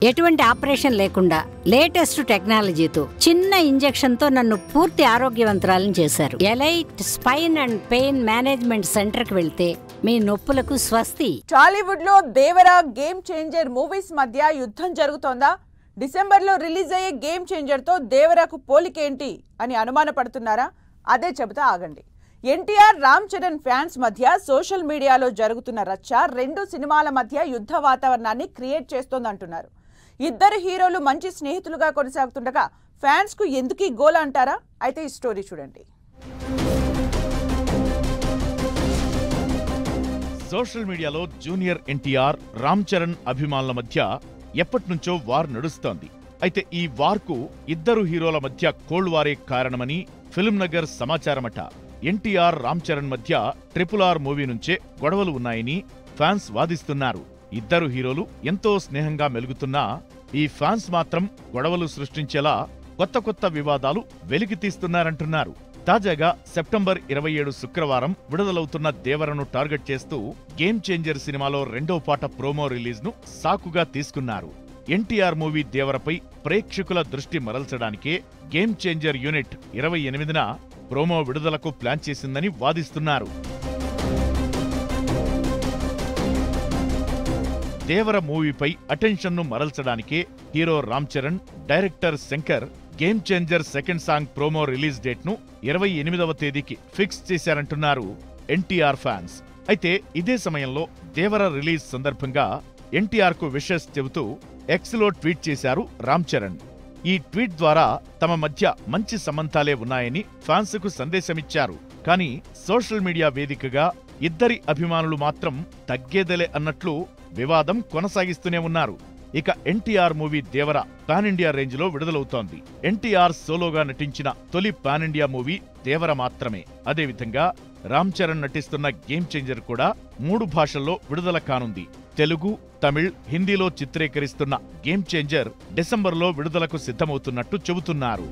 ఎటువంటి ఆపరేషన్ లేకుండా లేటెస్ట్ టెక్నాలజీతో చిన్న ఇంజెక్షన్ తో నన్ను పూర్తి ఆరోగ్యవంతురాలను చేశారు. Elite spine and pain management centre కి వెళ్తే మీ నొప్పులకు స్వస్తి. టాలీవుడ్ లో దేవరా గేమ్ చేంజర్ మూవీస్ మధ్య యుద్ధం జరుగుతోందా? డిసెంబర్ లో రిలీజ్ అయ్యే గేమ్ చేంజర్ తో దేవరాకు పోలికేంటి అని అనుమానపడుతున్నారా? అదే చెబుతా ఆగండి. ఎన్టీఆర్ రామ్ చరణ్ ఫ్యాన్స్ మధ్య సోషల్ మీడియాలో జరుగుతున్న రచ్చ రెండు సినిమాల మధ్య యుద్ధ వాతావరణాన్ని క్రియేట్ చేస్తోందంటున్నారు. ఇద్దరు హీరోలు మంచి స్నేహితులుగా కొనసాగుతుండగా ఫ్యాన్స్ కు ఎందుకు ఈ గోల అంటారా? అయితే ఈ స్టోరీ చూడండి. సోషల్ మీడియాలో జూనియర్ ఎన్టీఆర్ రామ్ చరణ్ అభిమానుల మధ్య ఎప్పటినుంచో వార్ నడుస్తోంది. అయితే ఈ వార్కు ఇద్దరు హీరోల మధ్య కోల్డ్ వారే కారణమని ఫిల్మ్ నగర్ సమాచారమట. ఎన్టీఆర్ రామ్ చరణ్ మధ్య RRR మూవీ నుంచే గొడవలు ఉన్నాయని ఫ్యాన్స్ వాదిస్తున్నారు. ఇద్దరు హీరోలు ఎంతో స్నేహంగా మెలుగుతున్నా ఈ ఫ్యాన్స్ మాత్రం గొడవలు సృష్టించేలా కొత్త కొత్త వివాదాలు వెలికితీస్తున్నారంటున్నారు. తాజాగా సెప్టెంబర్ 27 శుక్రవారం విడుదలవుతున్న దేవరను టార్గెట్ చేస్తూ గేమ్ చేంజర్ సినిమాలో రెండో పాట ప్రోమో రిలీజ్ ను సాకుగా తీసుకున్నారు. ఎన్టీఆర్ మూవీ దేవరపై ప్రేక్షకుల దృష్టి మరల్చడానికే గేమ్ చేంజర్ యూనిట్ 28న ప్రోమో విడుదలకు ప్లాన్ చేసిందని వాదిస్తున్నారు. దేవర మూవీపై అటెన్షన్ను మరల్చడానికే hero Ram Charan, director Shankar game changer second song promo release date ను 28వ తేదీకి ఫిక్స్ చేశారంటున్నారు ఎన్టీఆర్ ఫ్యాన్స్. అయితే ఇదే సమయంలో దేవర రిలీజ్ సందర్భంగా ఎన్టీఆర్ కు విషెస్ చెబుతూ ఎక్స్లో ట్వీట్ చేశారు రామ్ చరణ్. ఈ ట్వీట్ ద్వారా తమ మధ్య మంచి సంబంధాలే ఉన్నాయని ఫ్యాన్స్ కు సందేశమిచ్చారు. కానీ సోషల్ మీడియా వేదికగా ఇద్దరి అభిమానులు మాత్రం తగ్గేదలే అన్నట్లు వివాదం కొనసాగిస్తూనే ఉన్నారు. ఇక ఎన్టీఆర్ మూవీ దేవర పాన్ ఇండియా రేంజ్ లో విడుదలవుతోంది. ఎన్టీఆర్ సోలోగా నటించిన తొలి పాన్ ఇండియా మూవీ దేవర మాత్రమే. అదేవిధంగా రామ్ చరణ్ నటిస్తున్న గేమ్ చేంజర్ కూడా 3 భాషల్లో విడుదల కానుంది. తెలుగు, తమిళ్, హిందీలో చిత్రీకరిస్తున్న గేమ్ చేంజర్ డిసెంబర్లో విడుదలకు సిద్ధమవుతున్నట్టు చెబుతున్నారు.